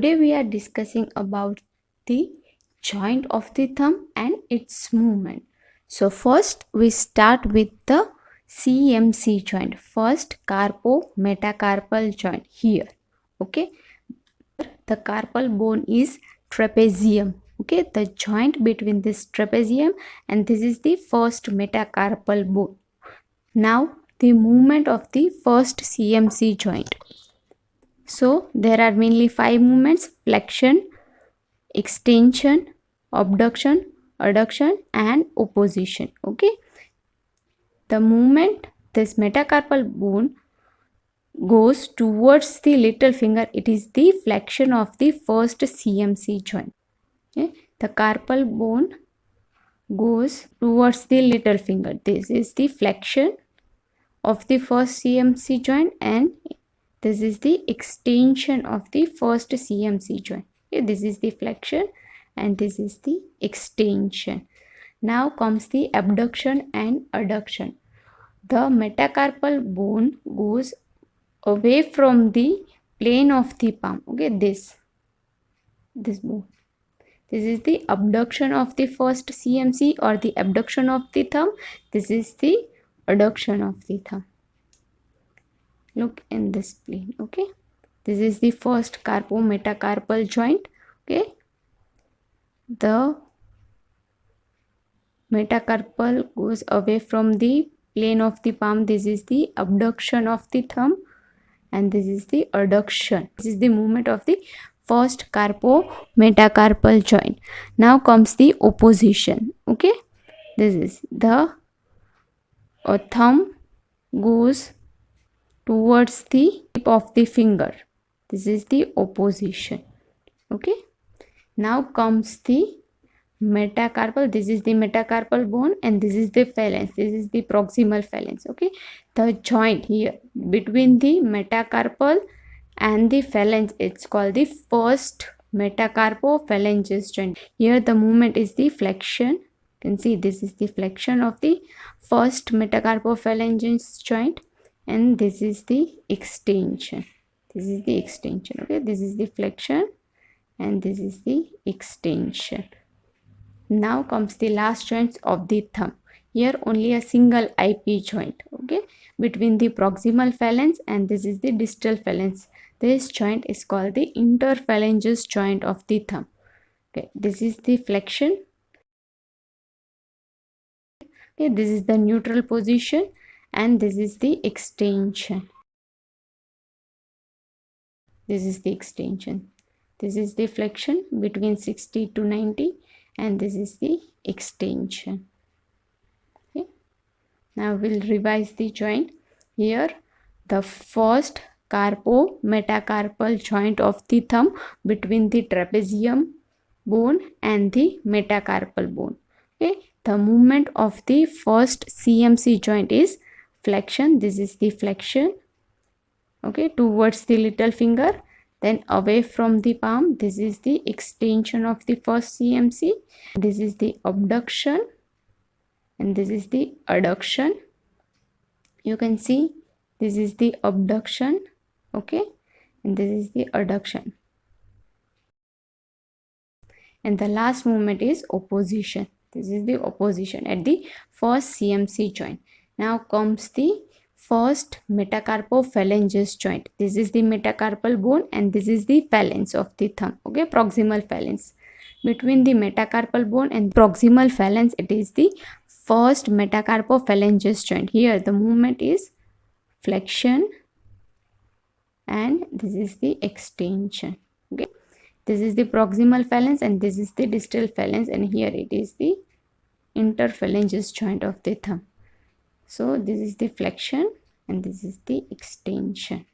Today we are discussing about the joint of the thumb and its movement. So first we start with the CMC joint, first carpo-metacarpal joint here. Okay, the carpal bone is trapezium. Okay, the joint between this trapezium and this is the first metacarpal bone. Now the movement of the first CMC joint. So there are mainly 5 movements: flexion, extension, abduction, adduction and opposition. Okay, the movement this metacarpal bone goes towards the little finger, it is the flexion of the first CMC joint. Okay, the carpal bone goes towards the little finger, this is the flexion of the first CMC joint, and this is the extension of the first CMC joint. Okay, this is the flexion and this is the extension. Now comes the abduction and adduction. The metacarpal bone goes away from the plane of the palm. Okay, this bone. This is the abduction of the first CMC or the abduction of the thumb. This is the adduction of the thumb. Look in this plane. Okay, this is the first carpo-metacarpal joint. Okay, the metacarpal goes away from the plane of the palm, this is the abduction of the thumb, and this is the adduction. This is the movement of the first carpo-metacarpal joint. Now comes the opposition. Okay, this is the thumb goes towards the tip of the finger, this is the opposition. Okay, now comes the metacarpal, this is the metacarpal bone and this is the phalanx, this is the proximal phalanx. Okay, the joint here between the metacarpal and the phalanx, it's called the first metacarpophalangeal joint. Here the movement is the flexion. You can see this is the flexion of the first metacarpophalangeal joint, and this is the extension. This is the extension. Okay, this is the flexion and this is the extension. Now comes the last joints of the thumb. Here only a single IP joint. Okay, between the proximal phalanx and this is the distal phalanx. This joint is called the interphalangeal joint of the thumb. Okay, this is the flexion. Okay, this is the neutral position and this is the extension. This is the extension. This is the flexion between 60 to 90 and this is the extension. Okay, now we'll revise the joint. Here the first carpo-metacarpal joint of the thumb between the trapezium bone and the metacarpal bone. Okay, the movement of the first CMC joint is flexion, this is the flexion. Okay, towards the little finger, then away from the palm, this is the extension of the first CMC. This is the abduction and this is the adduction. You can see this is the abduction. Okay, and this is the adduction, and the last movement is opposition. This is the opposition at the first CMC joint. Now comes the first metacarpophalangeal joint. This is the metacarpal bone and this is the phalanx of the thumb. Okay, proximal phalanx. Between the metacarpal bone and proximal phalanx, it is the first metacarpophalangeal joint. Here the movement is flexion and this is the extension. Okay, this is the proximal phalanx and this is the distal phalanx, and here it is the interphalangeal joint of the thumb. So this is the flexion and this is the extension.